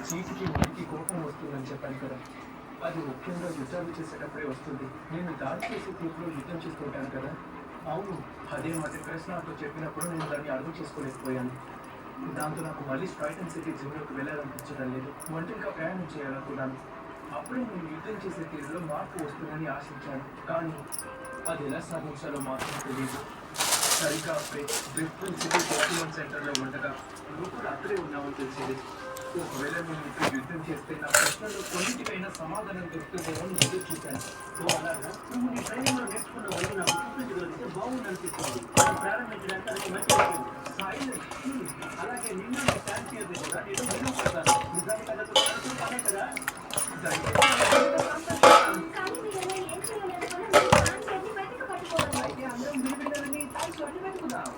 చీటికి వాటికి కోపం వస్తుందని చెప్పాను కదా, అది ముఖ్యంగా యుద్ధాలు చేసేటప్పుడే వస్తుంది. నేను దాడి చేసే తీరులో యుద్ధం చేసుకుంటాను కదా. అవును, అదే మాట క్రిస్ నాతో చెప్పినప్పుడు నేను దాన్ని అర్థం చేసుకోలేకపోయాను. దాంతో నాకు మళ్ళీ స్ట్రైటన్ సిటీ జిమ్లోకి వెళ్ళాలనిపించడం లేదు. ఒంటరిగా ప్రయాణం చేయాలనుకున్నాను. అప్పుడే నేను యుద్ధం చేసే తీరులో మార్పు వస్తుందని ఆశించాను, కానీ అది ఎలా సాధించాలో మాత్రం తెలియదు. సరిగ్గా బ్రిస్బెన్ సిటీ సెటిల్మెంట్ సెంటర్లో ఉండగా నువ్వు కూడా అక్కడే ఉన్నామని తెలిసేది. ఒకవేళ నేను ఇప్పుడు యుద్ధం చేస్తే నా ప్రశ్నలో కొన్నిటికైనా సమాధానం దొరుకుతుందేమో ముందు చూశాను. సో అలాగా నువ్వు నీ ట్రైనింగ్లో నేర్చుకున్న వరకు నాకు చూపించగలిగితే బాగుందనిపిస్తుంది. ప్రారంభించడానికి అది మంచి అలాగే నిన్న నా ఫ్యాన్సీ కూడా నేను వినపడతాను. నిజానికి అదొక పనే కదా. అయితే అందరం విడిపిండాలని థ్యాంక్స్ అడ్డు పెట్టుకుందాం.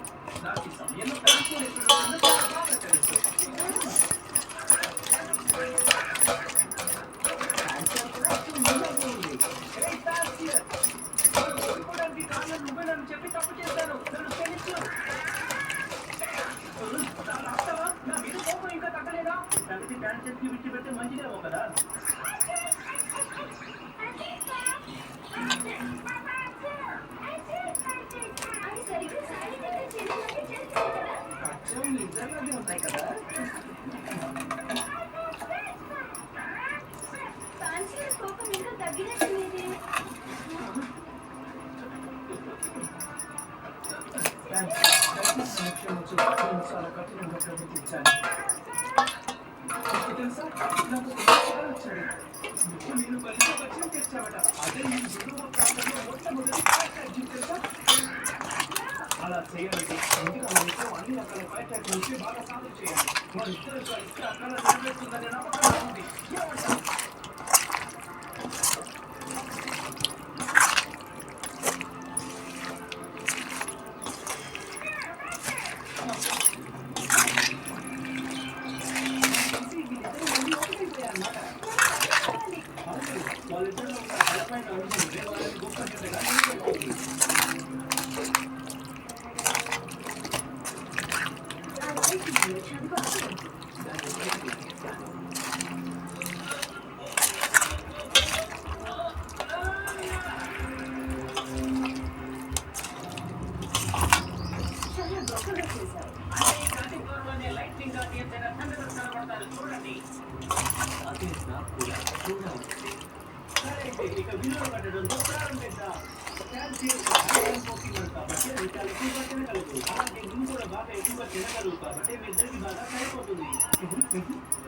నాకు ఈ సమయంలో బాగా తెలుసు. నువ్వేనని చెప్పి తప్పు చేశాను, నన్ను క్షమించు. నా మీద కోపం ఇంకా తగ్గలేదా? ప్రగతి క్యాన్సర్ కి విడిచిపెడితే మంచిదేమో కదా. అచ్చం నిజంగానే ఉన్నాయి కదా. చాలా కఠినంగా ప్రవర్తించాను. తెలుసా, నాకు వచ్చాడు. నేను కలిసి పక్షం తెచ్చావట. అదే నేను విలువ ప్రాంతంలో మొట్టమొదటి తెలుసా. అలా చేయాలంటే ఇంటికి అన్ని రకాల బయట నుంచి బాగా సాధన చేయాలి. మన ఇద్దరు కలిసి అక్కడ నెరవేరుతుందనే నమ్మకం ఉంది. వాళ్ళిద్దరిలో ఉన్న బలమైన అనుభవం వాళ్ళని గొప్ప కిందగా చూడండి. అదే నాకు కూడా చూడాలి. ఇక విలువ కట్టడంతో ప్రారంభిద్దాం. కాబట్టి అది చాలా ఎక్కువగా తినగలదు. అలాగే నువ్వు కూడా బాగా ఎక్కువగా తినగలవు కాబట్టి మీ ఇద్దరికి బాగా సరిపోతుంది.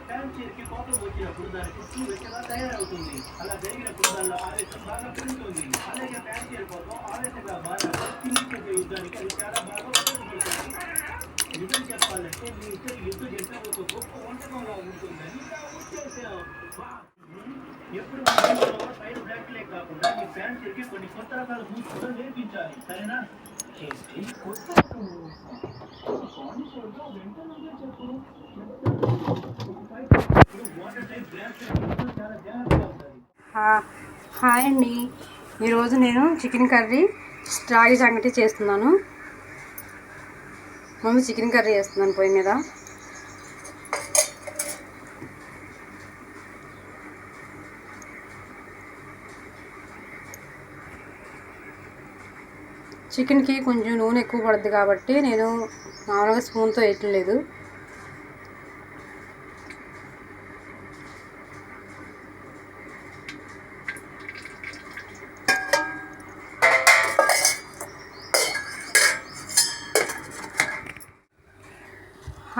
ఫ్యాన్సీకి కోపం వచ్చినప్పుడు దాని చుట్టూ వెచ్చగా తయారవుతుంది. అలా జరిగినప్పుడు దానిలో ఆవేశం బాగా పెరుగుతుంది. అలాగే ఫ్యాన్సీ కోపం ఆవేశంగా మారాలి. తిరిగి యుద్ధానికి అది చాలా బాగా ఉపయోగపడుతుంది. నిజం చెప్పాలంటే మీ ఇద్దరు యుద్ధం ఎంత ఒక గొప్ప వంటకంగా ఉంటుందని నా ఉద్దేశం. ఎప్పుడు సైడ్ బ్లాక్లే కాకుండా మీ ఫ్యాన్సీకి కొన్ని కొత్త రకాల మూస్ కూడా నేర్పించాలి, సరేనా? కొత్త చెప్పు. వాటర్ టైప్ బ్లాక్ చాలా జాగ్రత్తగా ఉంటుంది. హాయ్ అండి, ఈరోజు నేను చికెన్ కర్రీ రాగి సంగటి చేస్తున్నాను. మమ్మీ చికెన్ కర్రీ చేస్తున్నాను పొయ్యి మీద. చికెన్కి కొంచెం నూనె ఎక్కువ పడుతుంది కాబట్టి నేను మామూలుగా స్పూన్తో వేయట్లేదు.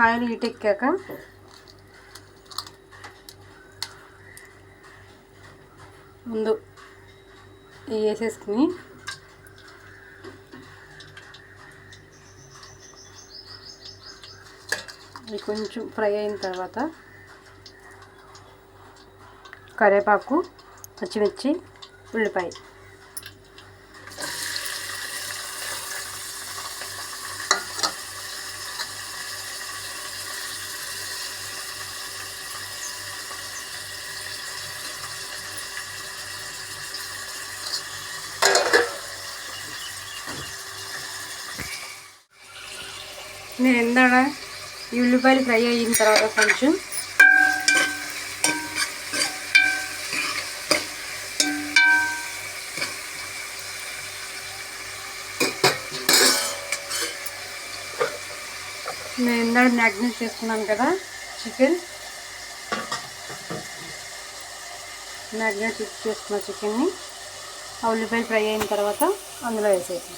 ఆయిల్ హీటెక్కాక ముందు ఇవి వేసేసుకుని ఇవి కొంచెం ఫ్రై అయిన తర్వాత కరివేపాకు, పచ్చిమిర్చి, ఉల్లిపాయ నేను ఎందాడ ఈ ఉల్లిపాయలు ఫ్రై అయిన తర్వాత కొంచెం నేను ఎందాడ మ్యాగ్నేట్ చేసుకున్నాను కదా చికెన్, మ్యాగ్నేట్ చేసుకున్న చికెన్ని ఆ ఉల్లిపాయలు ఫ్రై అయిన తర్వాత అందులో వేసేసి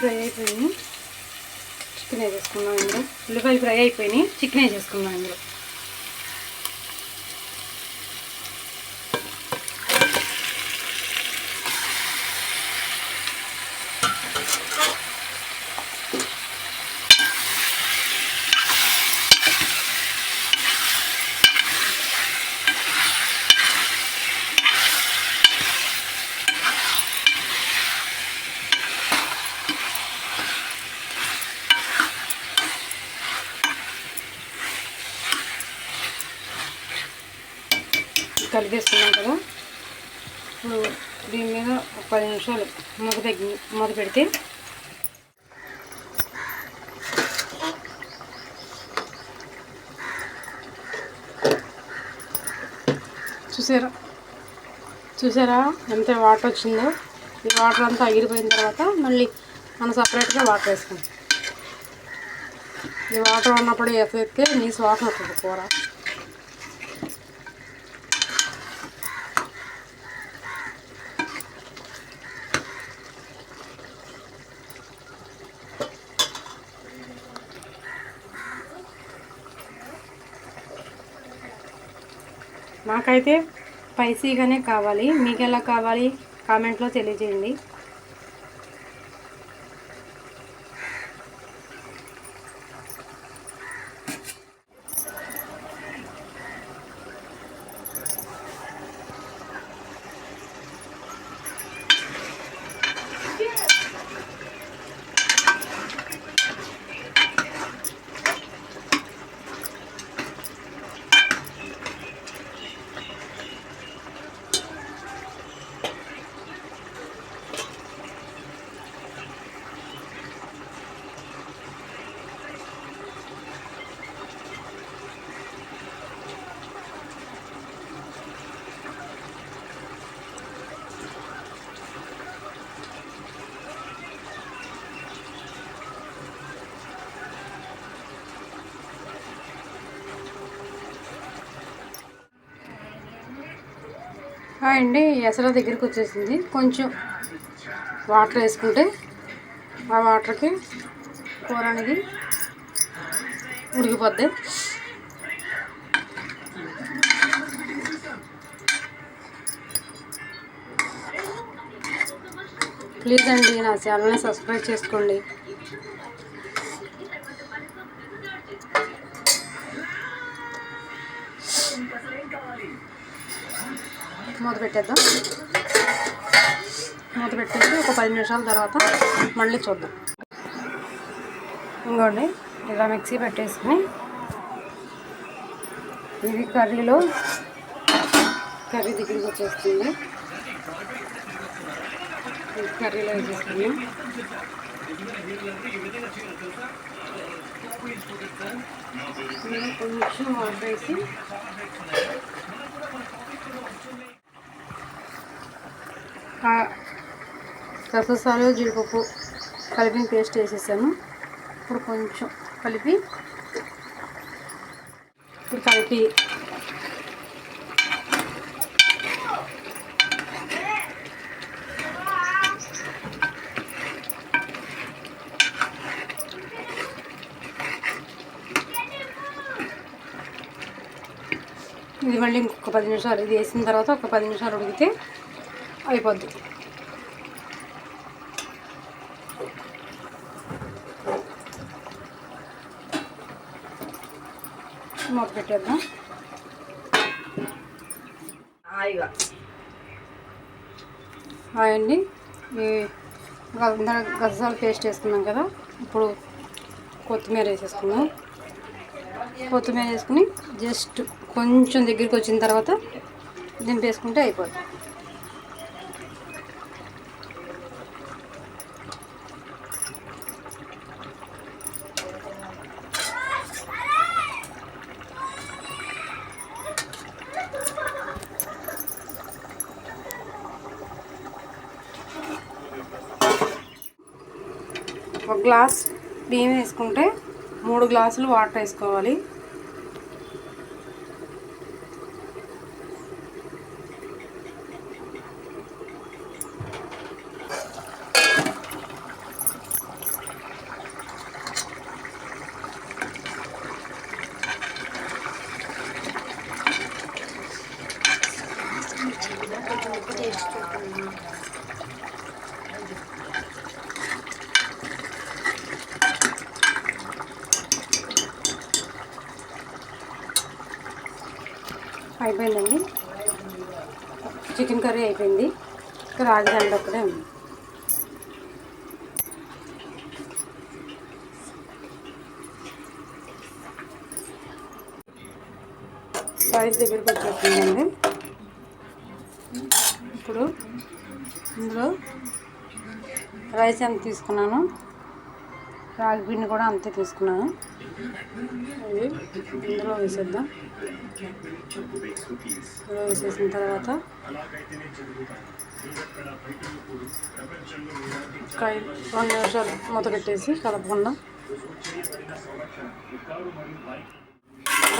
ఫ్రై అయిపోయింది చికెన్ వేసేసుకున్నాం ఇందులో. ఉల్లిపాయలు ఫ్రై అయిపోయినాయి, చికెన్ వేసేసుకున్నాం ఇందులో. కలిపేసుకున్నాం కదా, ఇప్పుడు దీని మీద ఒక 10 నిమిషాలు మూత పెడితే చూసారా ఎంత వాటర్ వచ్చిందో. ఈ వాటర్ అంతా ఎగిరిపోయిన తర్వాత మళ్ళీ మనం సపరేట్గా వాటర్ వేసుకుంటాం. ఈ వాటర్ ఉన్నప్పుడు వేస్తే నీసు వాసన వస్తుంది కూర. నాకైతే స్పైసీగానే కావాలి, మీకు ఎలా కావాలి కామెంట్లో తెలియజేయండి. అండి ఎసర దగ్గరికి వచ్చేసింది. కొంచెం వాటర్ వేసుకుంటే ఆ వాటర్కి కూర అనేది ఉడికిపోద్ది. ప్లీజ్ అండి నా ఛానల్ని సబ్స్క్రైబ్ చేసుకోండి. మూత పెట్టేద్దాం. మూత పెట్టేసి ఒక 10 నిమిషాల తర్వాత మళ్ళీ చూద్దాం. ఇంకోండి ఇలా మిక్సీ పెట్టేసుకుని ఇది కర్రీలో కర్రీ దగ్గరికి వచ్చేస్తుంది. కర్రీలో వేసేసుకున్నాం. కొంచెం వాటర్ వేసి గసగసాలు జీడిపప్పు కలిపిన పేస్ట్ వేసేసాను. ఇప్పుడు కొంచెం కలిపి ఇది మళ్ళీ ఇంకొక 10 నిమిషాలు, ఇది వేసిన తర్వాత ఒక 10 నిమిషాలు ఉడికితే అయిపోద్ది. మూత పెట్టేద్దాం. హాయ్ అండి, గసగసాల పేస్ట్ వేసుకున్నాం కదా, ఇప్పుడు కొత్తిమీర వేసేసుకున్నాం. కొత్తిమీర వేసుకుని జస్ట్ కొంచెం దగ్గరికి వచ్చిన తర్వాత దింపేసుకుంటే అయిపోద్ది. ఒక గ్లాస్ బియ్యం వేసుకుంటే 3 గ్లాసులు వాటర్ వేసుకోవాలి. అయిపోయిందండి, చికెన్ కర్రీ అయిపోయింది. రాగి సంగటి ఒక్కడే ఉంది. రైస్ దగ్గరికి వచ్చేస్తుందండి. ఇప్పుడు ఇందులో రైస్ ఎంత తీసుకున్నాను, రాగి పిండి కూడా అంతే తీసుకున్నాను. ఇది ఇందులో వేసేద్దాం. ఇందులో వేసేసిన తర్వాత 2 నిమిషాలు మూత పెట్టేసి కలపకుండా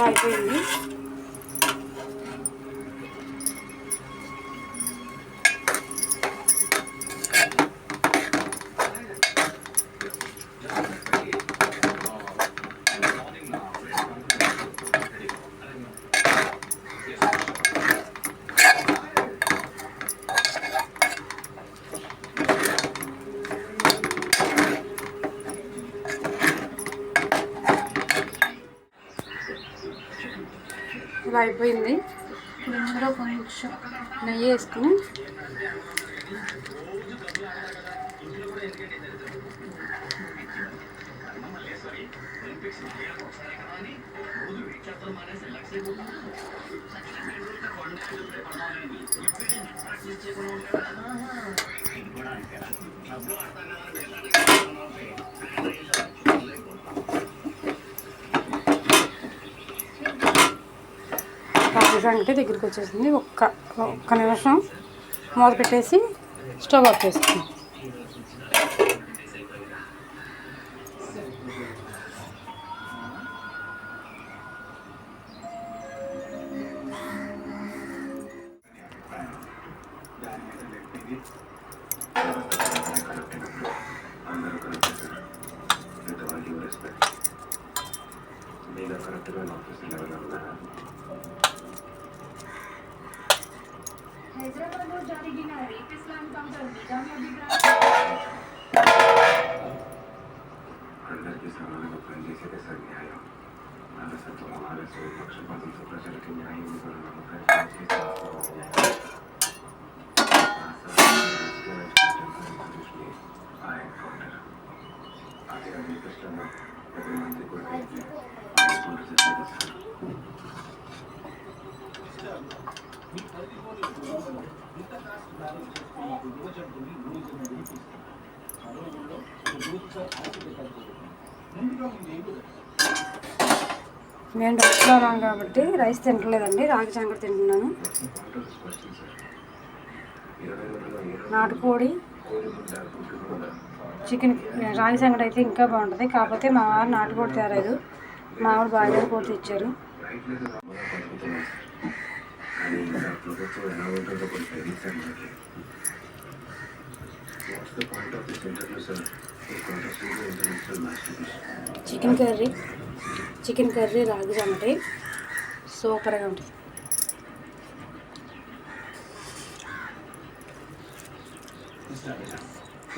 అయిపోయింది. ఇలా అయిపోయింది. ఇప్పుడు ఇందులో కొంచెం నెయ్యి వేసుకుని రాగి సంగటి దగ్గరికి వచ్చేసింది. ఒక్క నిమిషం మూత పెట్టేసి స్టవ్ ఆఫ్ చేసుకుందాం. హైదరాబాద్లో జరిగిన రేప్ ఇస్లాంపంపై అందరికీ సమానంగా పనిచేసేదే సన్యాయం. అలసత్వం, ఆలస్యం, పక్షపాతంతో ప్రజలకి న్యాయం ఇవ్వడం उसके में आ एनकाउंटर आगे अभी पिछला में अभी मंत्री को एनकाउंटर से सर నేను డబ్బులో ఉన్నాను కాబట్టి రైస్ తింటలేదండి, రాగి సంగటి తింటున్నాను. నాటుకోడి చికెన్ రాగి సంగటి అయితే ఇంకా బాగుంటుంది. కాకపోతే మా వారు నాటుకోడి తేలేదు, మా ఆవిడ బాయిలర్ కోడి తెచ్చారు. చికెన్ కర్రీ రాగి సంగటి సూపర్గా ఉంటుంది.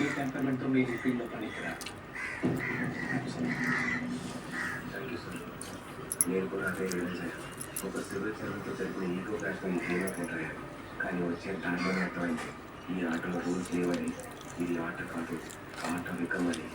ఈ టెంపర్మెంట్తో మీరు ఈ ఫీల్డ్లో పనికిరా. Thank you sir. నేను కూడా అదే రియలైజ్ అయ్యాను. ఒక సివిల్ సర్వెంట్తో జరిగిన ఈగో క్లాష్లో ఈ గేమ్ పోతారు, కానీ వచ్చే దాంట్లోనే అర్థమైంది ఈ ఆటలో రూల్స్ లేవని, ఇది ఆట కాదు, ఆట వికమని.